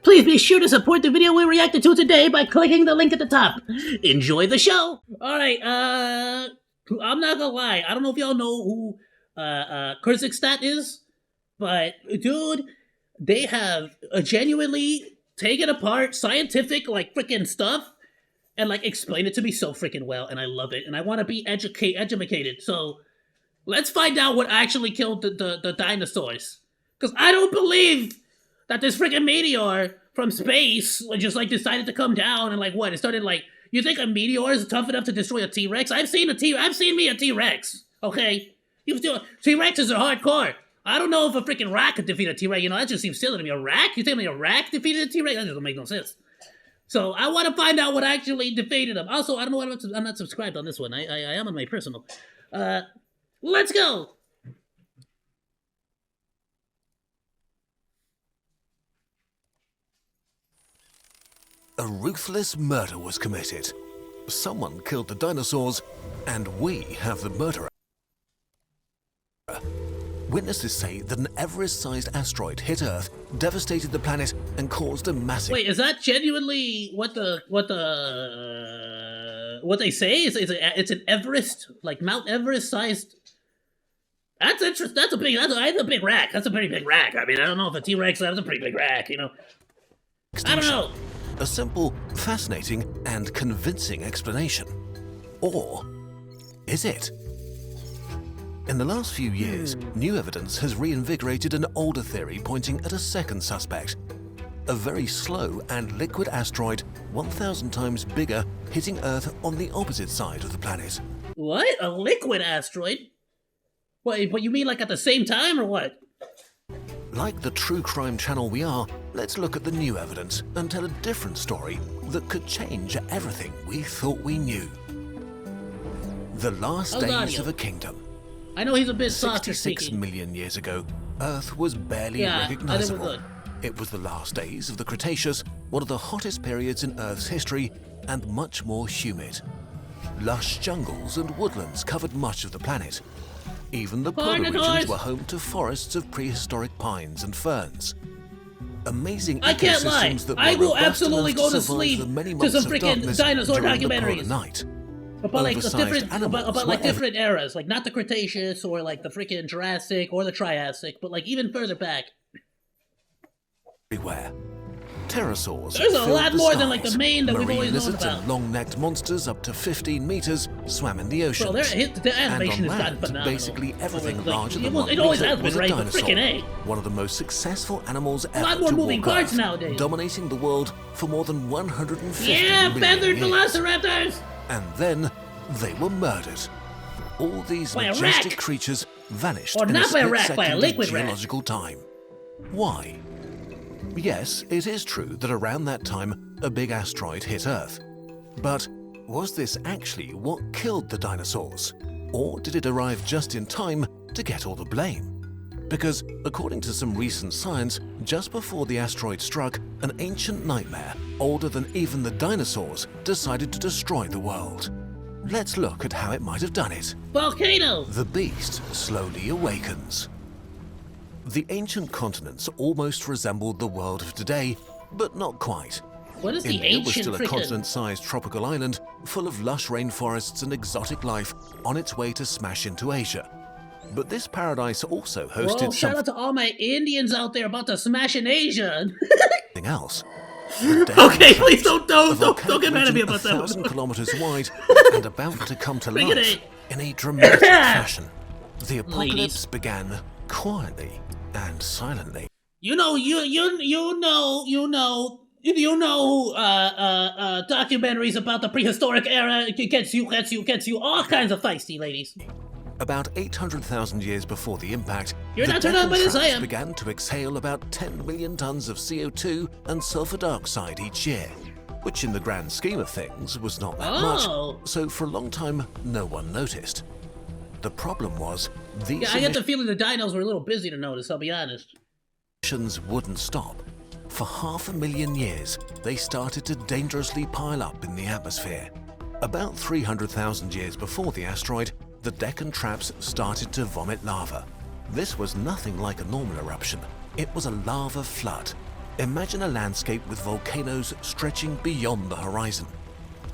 please be sure to support the video we reacted to today by clicking the link at the top. Enjoy the show! Alright, I'm not gonna lie, I don't know if y'all know who Kyrgyzstan is, but dude, they have genuinely taken apart scientific, like, freaking stuff and, like, explained it to me so freaking well, and I love it, and I want to be educated, so let's find out what actually killed the dinosaurs. Because I don't believe that this freaking meteor from space just, like, decided to come down and, like, what? It started, like, you think a meteor is tough enough to destroy a T-Rex? I've seen me a T-Rex, okay? T-Rexes are hardcore. I don't know if a freaking rat could defeat a T-Rex. You know, that just seems silly to me. A rat? You tell me a rat defeated a T-Rex? That doesn't make no sense. So I want to find out what actually defeated them. Also, I don't know what I'm not subscribed on this one. I am on my personal. Let's go! A ruthless murder was committed. Someone killed the dinosaurs, and we have the murderer. Witnesses say that an Everest-sized asteroid hit Earth, devastated the planet, and caused a massive... Wait, is that genuinely what they say? It's an Everest, like Mount Everest-sized... That's interesting. That's a big rack. That's a pretty big rack. I mean, I don't know if a T-Rex, that's a pretty big rack, you know? Extinction. I don't know. A simple, fascinating, and convincing explanation. Or is it? In the last few years, new evidence has reinvigorated an older theory pointing at a second suspect. A very slow and liquid asteroid 1,000 times bigger hitting Earth on the opposite side of the planet. What? A liquid asteroid? Wait, but you mean like at the same time or what? Like the true crime channel we are, let's look at the new evidence and tell a different story that could change everything we thought we knew. The last days of a kingdom. I know he's a bit softer 66 speaking. million years ago, Earth was barely recognizable. I think we're good. It was the last days of the Cretaceous, one of the hottest periods in Earth's history, and much more humid. Lush jungles and woodlands covered much of the planet. Even the polar regions were home to forests of prehistoric pines and ferns. Amazing ecosystems that I were will robust absolutely enough go to survive sleep the many to months some of freaking darkness dinosaur during the documentaries polar night. about like the Oversized different animals about like were different eras, like not the Cretaceous or like the freaking Jurassic or the Triassic, but like even further back. Everywhere. Pterosaurs There's a filled lot the more skies. than like the main that we've Marine always known lizards about. and long-necked monsters up to 15 meters swam in the oceans. Bro, the animation and on has gotten land, phenomenal. basically everything Like, larger than what it always we has thought been, was a right? But dinosaur. freaking A. One of the most successful animals ever lot more to moving walk parts Earth, nowadays. dominating the world for more than 150 Yeah, million feathered years. velociraptors! And then they were murdered. All these By a majestic rat. creatures vanished Or in not a by a split rat, by a second liquid of rat. geological time. Why? Yes, it is true that around that time a big asteroid hit Earth. But was this actually what killed the dinosaurs? Or did it arrive just in time to get all the blame? Because according to some recent science, just before the asteroid struck, an ancient nightmare, older than even the dinosaurs, decided to destroy the world. Let's look at how it might have done it. Volcano! The beast slowly awakens. The ancient continents almost resembled the world of today, but not quite. What is the India was ancient still a freaking... continent-sized tropical island full of lush rainforests and exotic life on its way to smash into Asia. But this paradise also hosted Whoa, shout out to all my Indians out there about to smash in Asia. something else. The Deccan Okay, Traps, please don't a get mad at me volcanic about region that 1,000 one. kilometers wide and about to come to Freaking life A. in a dramatic fashion. The apocalypse Ladies. began quietly and silently. You know documentaries about the prehistoric era gets you all kinds of feisty, ladies. About 800,000 years before the impact, You're the not turned on Deccan by this, I Traps am. began to exhale about 10 million tons of CO2 and sulfur dioxide each year, which in the grand scheme of things was not that Oh. much, so for a long time no one noticed. The problem was, these Yeah, I get the feeling the dinos were a little busy to notice, I'll be honest. emissions wouldn't stop. For 500,000 years, they started to dangerously pile up in the atmosphere. About 300,000 years before the asteroid, the Deccan Traps started to vomit lava. This was nothing like a normal eruption. It was a lava flood. Imagine a landscape with volcanoes stretching beyond the horizon.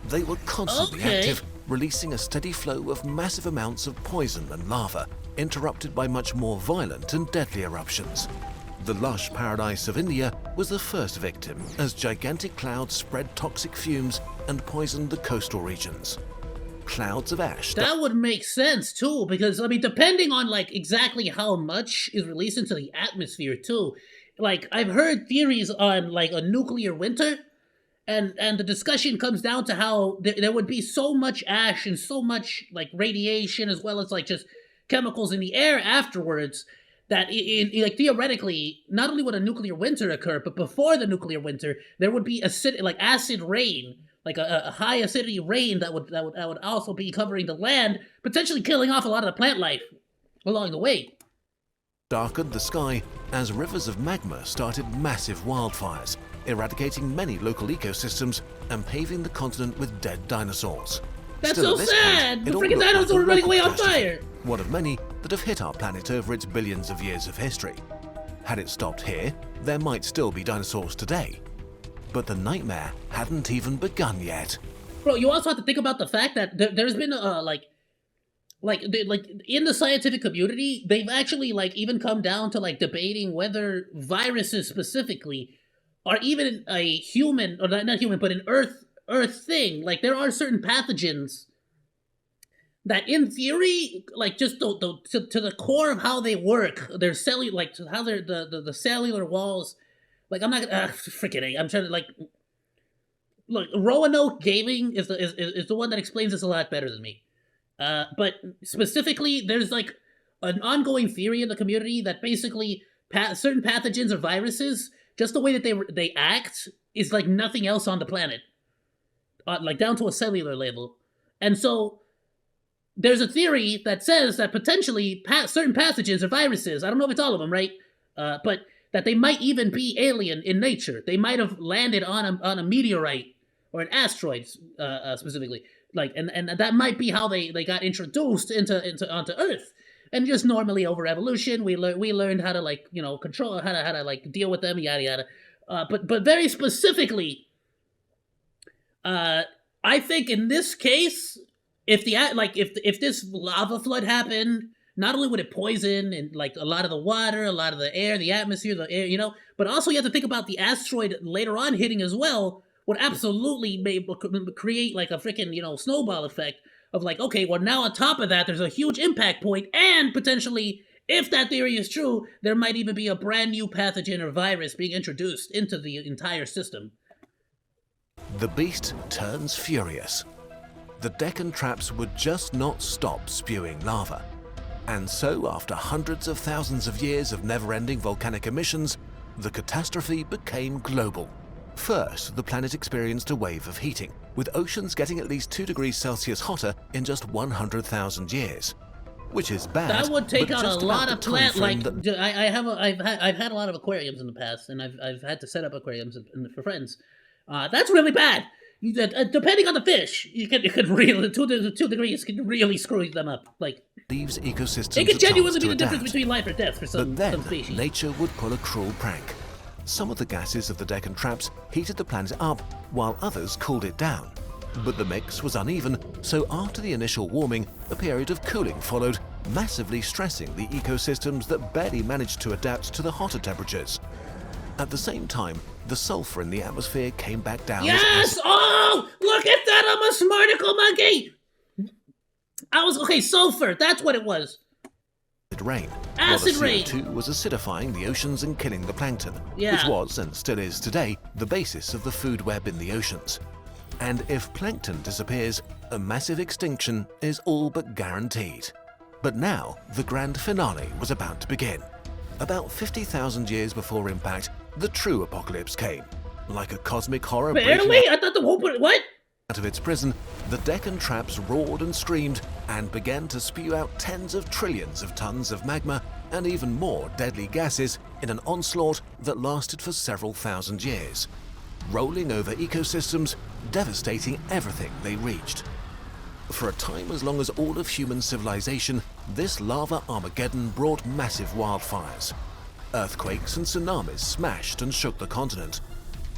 They were constantly active, releasing a steady flow of massive amounts of poison and lava, interrupted by much more violent and deadly eruptions. The lush paradise of India was the first victim, as gigantic clouds spread toxic fumes and poisoned the coastal regions. Clouds of ash. That would make sense too, because I mean, depending on like exactly how much is released into the atmosphere too. Like I've heard theories on like a nuclear winter, and the discussion comes down to how there would be so much ash and so much like radiation as well as like just chemicals in the air afterwards that like theoretically not only would a nuclear winter occur, but before the nuclear winter there would be acid rain. Like a high acidity rain that would also be covering the land, potentially killing off a lot of the plant life along the way. Darkened the sky as rivers of magma started massive wildfires, eradicating many local ecosystems and paving the continent with dead dinosaurs. That's Still, so at this sad! point, The it all freaking looked like dinosaurs a were running local away on catastrophe, fire! one of many that have hit our planet over its billions of years of history. Had it stopped here, there might still be dinosaurs today. But the nightmare hadn't even begun yet. Bro, you also have to think about the fact that there's been like in the scientific community, they've actually like even come down to like debating whether viruses specifically are even a human or not human, but an Earth thing. Like there are certain pathogens that, in theory, like just to the core of how they work, their cellular, like how they're the cellular walls. Like I'm not gonna freaking I'm trying to like look. Roanoke Gaming is the one that explains this a lot better than me. But specifically, there's like an ongoing theory in the community that basically certain pathogens or viruses, just the way that they act, is like nothing else on the planet, like down to a cellular level. And so there's a theory that says that potentially certain pathogens or viruses, I don't know if it's all of them, right? But that they might even be alien in nature. They might have landed on a meteorite or an asteroid, specifically. Like, and that might be how they got introduced onto Earth. And just normally over evolution, we learned how to like control how to like deal with them, yada yada. But very specifically, I think in this case, if this lava flood happened, not only would it poison and like a lot of the water, a lot of the air, the atmosphere, the air, but also you have to think about the asteroid later on hitting as well would absolutely create like a freaking snowball effect of like, okay, well now on top of that there's a huge impact point, and potentially, if that theory is true, there might even be a brand new pathogen or virus being introduced into the entire system. The beast turns furious. The Deccan Traps would just not stop spewing lava. And so, after hundreds of thousands of years of never-ending volcanic emissions, the catastrophe became global. First, the planet experienced a wave of heating, with oceans getting at least 2 degrees Celsius hotter in just 100,000 years. Which is bad. That would take out a lot of plant. Like I've had a lot of aquariums in the past, and I've had to set up aquariums for friends. That's really bad. Depending on the fish, you could really 2 degrees can really screw them up. Like leaves ecosystems. It could genuinely be the difference between life or death for some species. Nature would pull a cruel prank. Some of the gases of the Deccan Traps heated the planet up, while others cooled it down. But the mix was uneven, so after the initial warming, a period of cooling followed, massively stressing the ecosystems that barely managed to adapt to the hotter temperatures. At the same time, the sulfur in the atmosphere came back down. Yes! Oh! Look at that! I'm a smarticle monkey! Sulfur! That's what it was! Rain. Acid rain! CO2 was acidifying the oceans and killing the plankton, yeah. Which was, and still is today, the basis of the food web in the oceans. And if plankton disappears, a massive extinction is all but guaranteed. But now, the grand finale was about to begin. About 50,000 years before impact, the true apocalypse came. Like a cosmic horror. Barely? I thought the whole... What? Out of its prison, the Deccan Traps roared and screamed and began to spew out tens of trillions of tons of magma and even more deadly gases in an onslaught that lasted for several thousand years, rolling over ecosystems, devastating everything they reached. For a time as long as all of human civilization, this lava Armageddon brought massive wildfires. Earthquakes and tsunamis smashed and shook the continent.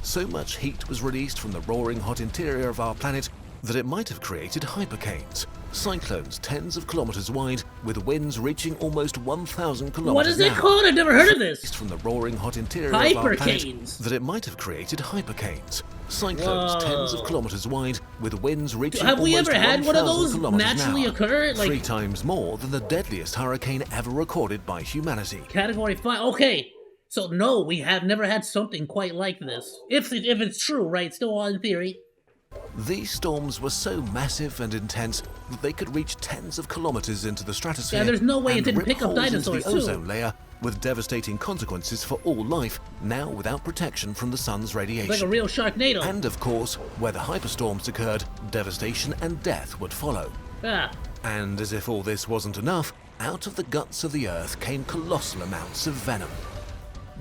So much heat was released from the roaring hot interior of our planet that it might have created hypercanes, cyclones tens of kilometers wide with winds reaching almost 1,000 kilometers What is it an hour. called? I've never heard of this. From the roaring hot interior of our planet Hypercanes. that it might have created hypercanes, cyclones Whoa. tens of kilometers wide with winds reaching Have we almost ever had one of 1,000 those kilometers an naturally hour, occur? Like 3 times more than the deadliest hurricane ever recorded by humanity. Category 5. Okay. So no, we have never had something quite like this. If it's true, right? Still all in theory. These storms were so massive and intense that they could reach tens of kilometers into the stratosphere. Yeah, there's no way it and didn't rip pick up holes into dinosaurs, the too. ozone layer, with devastating consequences for all life, now without protection from the sun's radiation. Like a real Sharknado. And of course, where the hyperstorms occurred, devastation and death would follow. Ah. And as if all this wasn't enough, out of the guts of the Earth came colossal amounts of venom.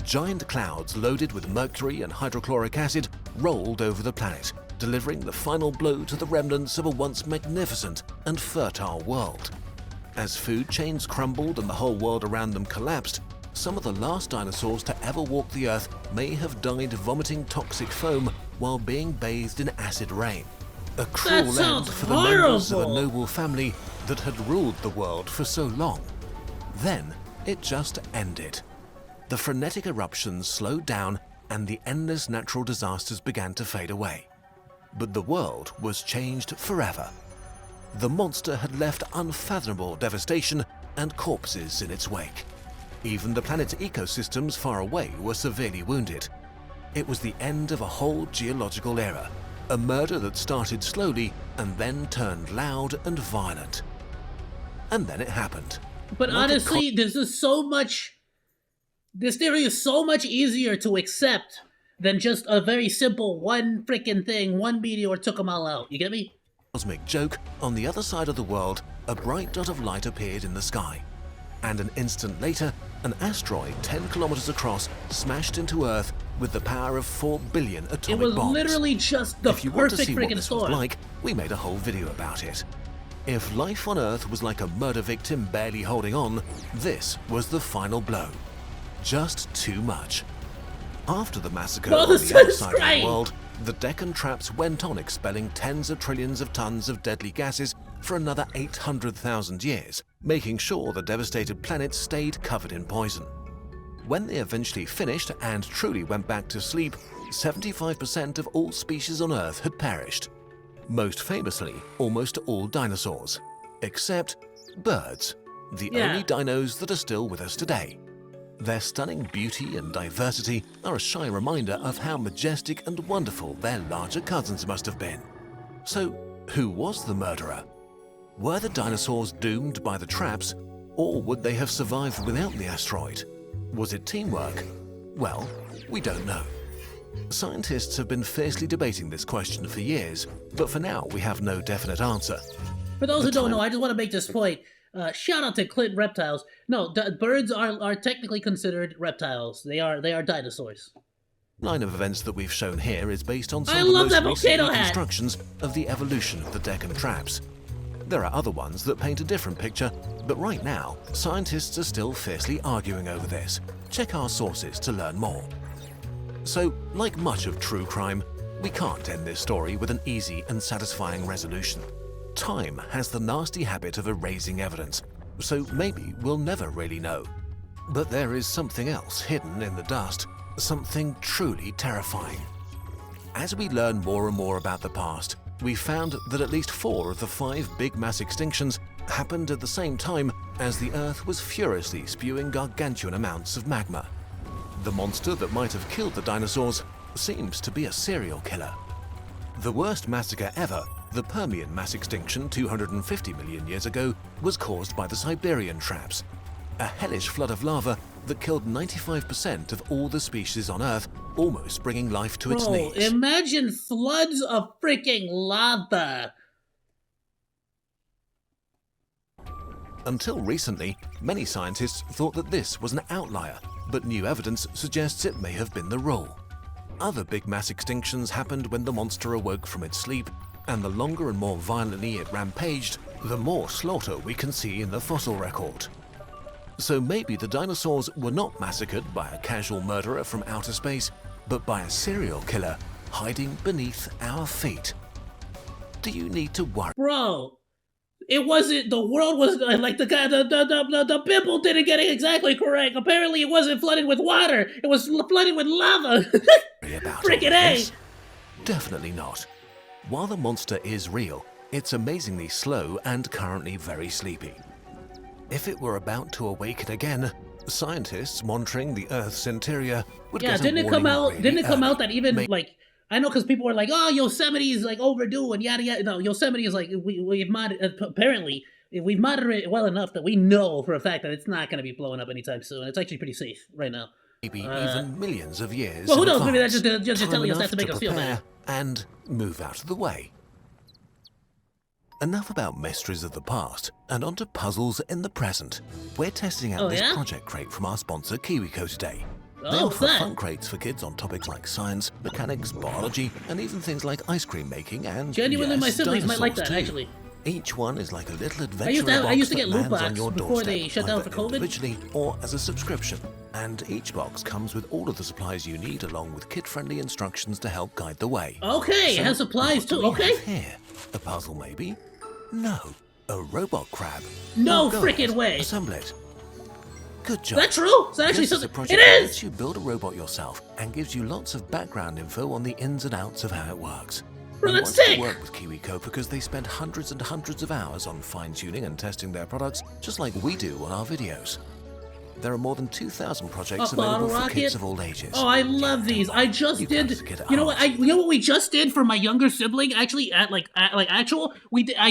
Giant clouds loaded with mercury and hydrochloric acid rolled over the planet, delivering the final blow to the remnants of a once magnificent and fertile world. As food chains crumbled and the whole world around them collapsed, some of the last dinosaurs to ever walk the Earth may have died vomiting toxic foam while being bathed in acid rain. A cruel end sounds for the members of a horrible. noble family that had ruled the world for so long. Then it just ended. The frenetic eruptions slowed down and the endless natural disasters began to fade away. But the world was changed forever. The monster had left unfathomable devastation and corpses in its wake. Even the planet's ecosystems far away were severely wounded. It was the end of a whole geological era, a murder that started slowly and then turned loud and violent. And then it happened. But Like a honestly, this theory is so much easier to accept than just a very simple one freaking thing, one meteor took them all out. You get me? Cosmic joke, on the other side of the world, a bright dot of light appeared in the sky. And an instant later, an asteroid 10 kilometers across smashed into Earth with the power of 4 billion atomic It was bombs. literally just the If you want to perfect see what freaking this was storm. like, we made a whole video about it. If life on Earth was like a murder victim barely holding on, this was the final blow. Just too much. After the massacre No, on the this is outside of great. the world, the Deccan Traps went on expelling tens of trillions of tons of deadly gases for another 800,000 years, making sure the devastated planet stayed covered in poison. When they eventually finished and truly went back to sleep, 75% of all species on Earth had perished. Most famously, almost all dinosaurs, except birds, the Yeah. only dinos that are still with us today. Their stunning beauty and diversity are a shy reminder of how majestic and wonderful their larger cousins must have been. So, who was the murderer? Were the dinosaurs doomed by the traps, or would they have survived without the asteroid? Was it teamwork? Well, we don't know. Scientists have been fiercely debating this question for years, but for now we have no definite answer. For those who don't know, time- I just want to make this point. Shout out to Clint Reptiles. No, birds are technically considered reptiles. They are dinosaurs. Line of events that we've shown here is based on some I of the love most that recent volcano hat. reconstructions of the evolution of the Deccan Traps. There are other ones that paint a different picture, but right now, scientists are still fiercely arguing over this. Check our sources to learn more. So, like much of true crime, we can't end this story with an easy and satisfying resolution. Time has the nasty habit of erasing evidence, so maybe we'll never really know. But there is something else hidden in the dust, something truly terrifying. As we learn more and more about the past, we found that at least 4 of the 5 big mass extinctions happened at the same time as the Earth was furiously spewing gargantuan amounts of magma. The monster that might have killed the dinosaurs seems to be a serial killer. The worst massacre ever, the Permian mass extinction 250 million years ago, was caused by the Siberian traps, a hellish flood of lava that killed 95% of all the species on Earth, almost bringing life to its Bro, knees. imagine floods of freaking lava. Until recently, many scientists thought that this was an outlier, but new evidence suggests it may have been the rule. Other big mass extinctions happened when the monster awoke from its sleep, and the longer and more violently it rampaged, the more slaughter we can see in the fossil record. So maybe the dinosaurs were not massacred by a casual murderer from outer space, but by a serial killer hiding beneath our feet. Do you need to worry? Bro, it wasn't, the world was, like, the guy, the pimple didn't get it exactly correct. Apparently it wasn't flooded with water, it was flooded with lava. About Frickin' all A. this? Definitely not. While the monster is real, it's amazingly slow and currently very sleepy. If it were about to awaken again, scientists monitoring the Earth's interior would get a didn't it come warning out? really Didn't it come early. out that even like, I know because people were like, "Oh, Yosemite is like overdue and yada yada." No, Yosemite is like apparently we've monitored it well enough that we know for a fact that it's not going to be blowing up anytime soon. It's actually pretty safe right now. Maybe even millions of years. Well, who in knows? Maybe advance. that's just Time telling us that enough to make us feel prepare better. and move out of the way. Enough about mysteries of the past, and onto puzzles in the present. We're testing out this project crate from our sponsor KiwiCo today. They offer fun crates for kids on topics like science, mechanics, biology, and even things like ice cream making and Genuinely, my siblings might like that, too. actually. Each one is like a little adventure I used to get loot on box your before doorstep, they shut down for either COVID. individually or as a subscription. And each box comes with all of the supplies you need, along with kid-friendly instructions to help guide the way. Okay, So, it has supplies what do too. we Okay. have here? A puzzle, maybe? No, a robot crab. No Oh, go frickin' ahead, way. Assemble it. Good Is job. that true? Is that actually This is a something? project It that is. lets you build a robot yourself and gives you lots of background info on the ins and outs of how it works. Bro, We that's wanted sick. to work with KiwiCo because they spend hundreds and hundreds of hours on fine-tuning and testing their products, just like we do on our videos. There are more than 2,000 projects A bottle available for rocket? kids of all ages. Oh, I love these. I just You did. guys get it You know what? hard. You know what we just did for my younger sibling? Actually, I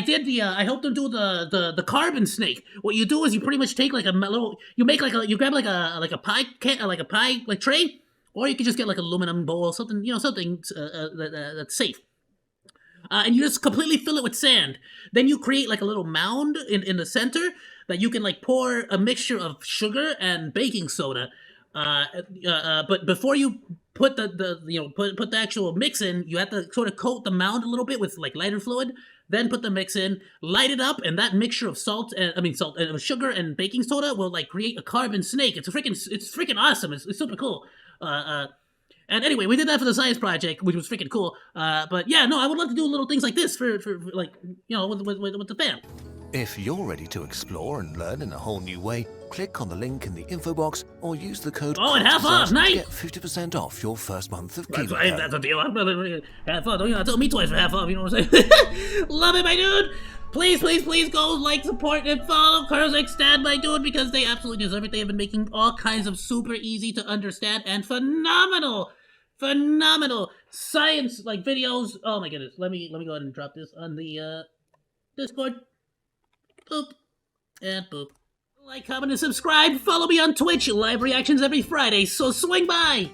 did the. I helped them do the carbon snake. What you do is you pretty much take like a little. You grab like a pie tray, or you could just get like aluminum bowl, something that's safe. And you just completely fill it with sand. Then you create like a little mound in the center that you can like pour a mixture of sugar and baking soda. But before you put put the actual mix in, you have to sort of coat the mound a little bit with like lighter fluid. Then put the mix in, light it up, and that mixture of sugar and baking soda will like create a carbon snake. It's freaking awesome. It's super cool. And anyway, we did that for the science project, which was freaking cool. But yeah, no, I would love to do little things like this for like, with the fam. If you're ready to explore and learn in a whole new way, click on the link in the info box or use the code Oh, and half off, to nice! get 50% off your first month of That's KiwiCo. a deal. I'm really half off. Don't you tell me twice for half off, you know what I'm saying? Love it, my dude! Please go like, support, and follow Kazakhstan, my dude, because they absolutely deserve it. They have been making all kinds of super easy to understand and phenomenal science like videos. Oh my goodness. Let me go ahead and drop this on the Discord. Boop. And boop. Like, comment, and subscribe. Follow me on Twitch. Live reactions every Friday, so swing by.